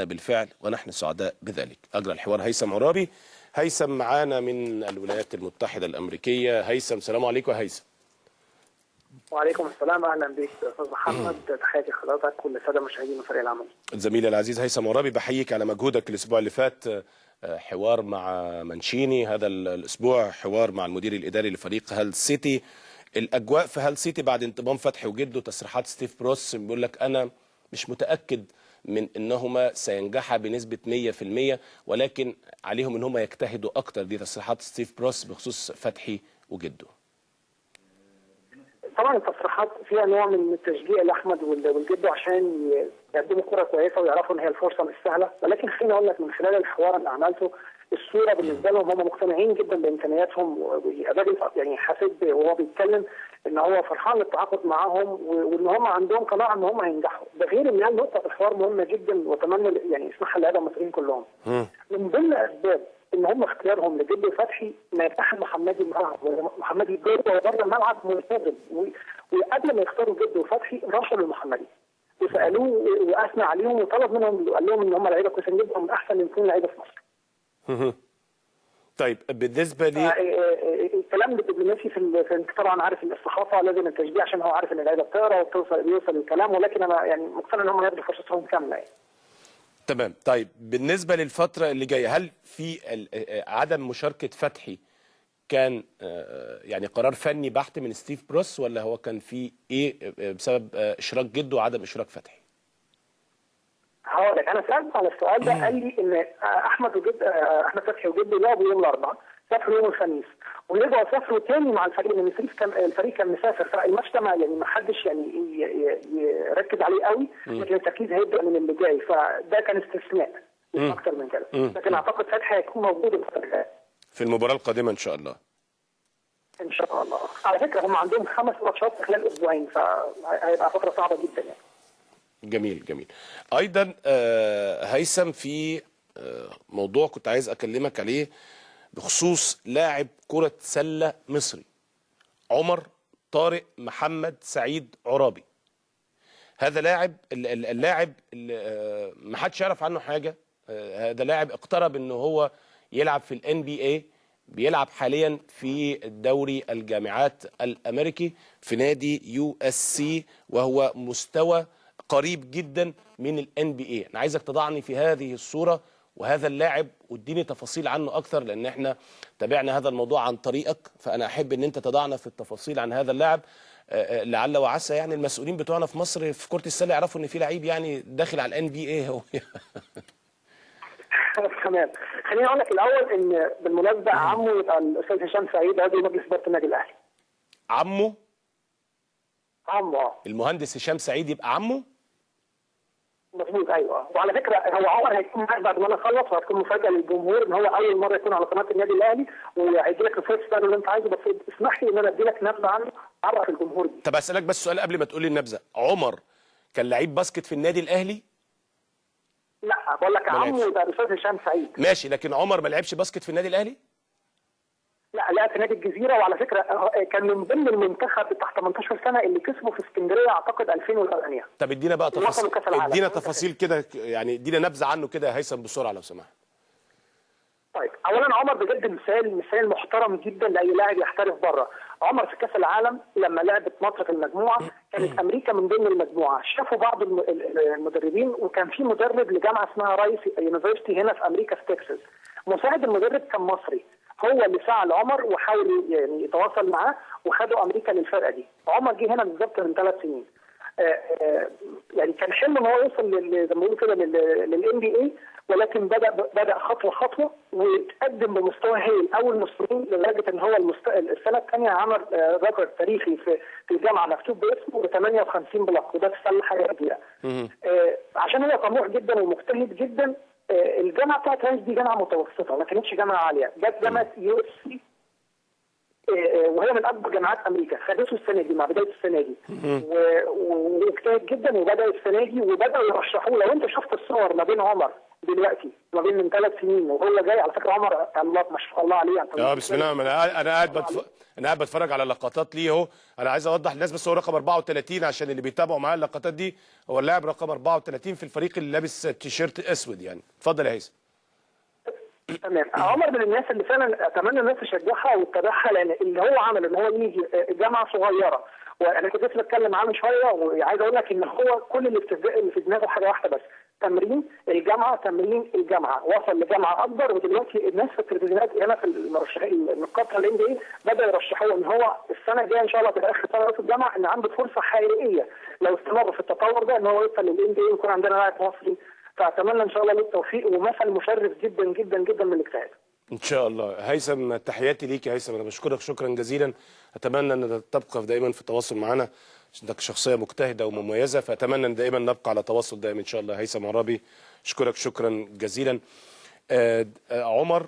بالفعل ونحن سعداء بذلك. أجرى الحوار هيثم عرابي. هيثم معانا من الولايات المتحدة الأمريكية. هيثم، سلام عليكم يا هيثم. وعليكم السلام، اهلا بك استاذ محمد. تحياتي لحضرتك كل الساده المشاهدين وفريق العمل. زميلي العزيز هيثم عرابي، بحييك على مجهودك الاسبوع اللي فات، حوار مع منشيني، هذا الاسبوع حوار مع المدير الاداري لفريق هال سيتي. الاجواء في هال سيتي بعد انضمام فتحي وجده، تصريحات ستيف بروس بيقول لك انا مش متاكد من انهما سينجحا بنسبه 100%، ولكن عليهم ان هم يجتهدوا اكتر. دي تصريحات ستيف بروس بخصوص فتحي وجده. طبعا التصريحات فيها نوع من التشجيع لاحمد والجد عشان يقدموا كره كويسه ويعرفوا ان هي الفرصه مش سهله، ولكن خليني اقول لك من خلال الحوار اللي عملته الصوره بالنسبه لهم هم مقتنعين جدا بامكانياتهم، يعني حاسب وهو بيتكلم ان هو فرحان للتعاقد معاهم وان هم عندهم قناعه ان هم هينجحوا. ده غير ان هي نقطه في الحوار مهمه جدا واتمنى يعني يسمعها اللعيبه المصريين كلهم. من ضمن اسباب ان هم اختيارهم لجد فتحي ما يفتح محمدي الملعب، محمدي الجد بره الملعب ملتزم، وقبل ما يختاروا جد وفتحي رشلوا المحمدي وسالوه واثنى عليهم وطلب منهم وقال لهم ان هم لعيبه كويسين جدا من احسن 200 لعيبه في مصر. طيب بالنسبه لي الكلام الدبلوماسي في طبعا عارف الصحافه لازم التشجيع عشان هو عارف ان اللعيبه بتقرا ويوصل الكلام، ولكن انا يعني مقتنع ان هم ياخدوا فرصتهم كامله يعني. تمام. طيب بالنسبه للفتره اللي جايه، هل في عدم مشاركه فتحي كان يعني قرار فني بحت من ستيف بروس، ولا هو كان في ايه بسبب اشراك جده وعدم اشراك فتحي؟ هقول لك، انا سالت على السؤال ده، قال لي ان احمد فتحي وجده لعبوا يوم الاربعاء، سافروا يوم الخميس ورجعوا سافروا تاني مع الفريق لان الفريق كان مسافر، فالماتش ده يعني ما حدش يعني يركز عليه قوي، لكن التركيز هيبدا من اللي جاي، فده كان استثناء مش اكتر من كده. لكن اعتقد فتحي هيكون موجود في المباراه القادمه ان شاء الله. ان شاء الله. على فكره هم عندهم 5 ماتشات خلال اسبوعين، فهيبقى فتره صعبه جدا يعني. جميل جميل. ايضا هيثم، في موضوع كنت عايز اكلمك عليه بخصوص لاعب كرة سلة مصري عمر طارق محمد سعيد عرابي. هذا اللاعب اللي ما حدش يعرف عنه حاجة. هذا لاعب اقترب انه هو يلعب في الNBA، بيلعب حاليا في الدوري الجامعات الامريكي في نادي USC، وهو مستوى قريب جدا من الNBA. انا عايزك تضعني في هذه الصورة وهذا اللاعب واديني تفاصيل عنه اكثر، لان احنا تابعنا هذا الموضوع عن طريقك، فانا احب ان انت تضعنا في التفاصيل عن هذا اللاعب. لعل وعسى يعني المسؤولين بتوعنا في مصر في كرة السلة يعرفوا ان في لعيب يعني داخل على الNBA هو. تمام. خليني اقول لك الاول ان بالمناسبه عمه يبقى الاستاذ هشام سعيد عضو مجلس اداره النادي الاهلي. عمه عمه المهندس هشام سعيد يبقى عمه؟ مظبوط، ايوه. وعلى فكره هو عمر هيكون معاك بعد ما انا اخلص، وهتكون مفاجاه للجمهور ان هو اول مره يكون على قناه النادي الاهلي، وهيدي لك الفرصه اللي انت عايزه، بس اسمح لي ان انا ادي لك نبذه عنه اعرف الجمهور دي. طب اسالك بس سؤال قبل ما تقول لي النبذه، عمر كان لعيب باسكت في النادي الاهلي؟ لا، بقول لك عمه يبقى الاستاذ هشام سعيد. ماشي، لكن عمر ما لعبش باسكت في النادي الاهلي؟ لا، لعب في نادي الجزيره، وعلى فكره كان من ضمن المنتخب تحت 18 سنه اللي كسبوا في اسكندريه اعتقد 2008. طب ادينا بقى تفاصيل، ادينا تفاصيل كده، يعني ادينا نبذه عنه كده يا هيثم بسرعه لو سمحت. طيب، اولا عمر بجد مثال محترم جدا لاي لاعب يحترف بره. عمر في كاس العالم لما لعبت مصر في المجموعه كانت امريكا من ضمن المجموعه، شافوا بعض المدربين، وكان في مدرب لجامعه اسمها رايس يونيفرستي هنا في امريكا في تكساس، مساعد المدرب كان مصري، هو اللي ساعد عمر وحاول يعني يتواصل معاه وخدوا امريكا للفرقه دي. عمر جه هنا بالظبط من 3 سنين. يعني كان حلم ان هو يوصل زي ما بيقولوا كده للNBA، ولكن بدا خطوه خطوه وتقدم بمستوى هايل. اول مصريين لدرجه ان هو السنه الثانيه عمل ريكورد تاريخي في الجامعه مكتوب باسمه ب 58 بلوك، وده في السله حاجه كبيره. عشان هو طموح جدا ومجتهد جدا. الجامعه بتاعت رايس دي جامعه متوسطه، ما كانتش جامعه عاليه، جت جامعه USC وهي من اكبر جامعات امريكا، خدته السنه دي مع بدايه السنه دي واجتهد جدا وبدا السنه دي وبداوا يرشحوه. لو انت شفت الصور ما بين عمر دلوقتي ما بين من 3 سنين وهو جاي. على فكره عمر الله ما شاء الله عليه يعني. بسم الله. انا قاعد بتفرج على لقطات ليه اهو. انا عايز اوضح للناس بس هو رقم 34 عشان اللي بيتابعوا معايا اللقطات دي. هو اللاعب رقم 34 في الفريق اللي لابس تيشيرت اسود يعني. اتفضل يا هيثم. تمام. عمر من الناس اللي فعلا اتمنى الناس تشجعها وتتابعها، لان اللي هو عمل ان هو يجي جامعه صغيره، وانا كنت لسه بتكلم معاه من شويه وعايز اقول لك ان هو كل اللي في دماغه حاجه واحده بس، تمرين الجامعه تمرين الجامعه. وصل لجامعه اكبر، ودلوقتي الناس في التلفزيونات هنا في المرشحين النقاط الان بي بداوا يرشحوه ان هو السنه الجايه ان شاء الله تبقى اخر سنه في الجامعه، ان عنده فرصه حقيقيه لو استمر في التطور ده ان هو يوصل للان بي ويكون عندنا لاعب مصري. فاتمنى ان شاء الله له التوفيق، ومثل مشرف جدا جدا جدا من الاجتهاد. ان شاء الله. هيثم تحياتي ليك يا هيثم، انا بشكرك شكرا جزيلا. اتمنى ان تبقى دائما في تواصل معنا، عندك شخصيه مجتهده ومميزه، فاتمنى ان دائما نبقى على تواصل دائم ان شاء الله. هيثم عرابي اشكرك شكرا جزيلا. عمر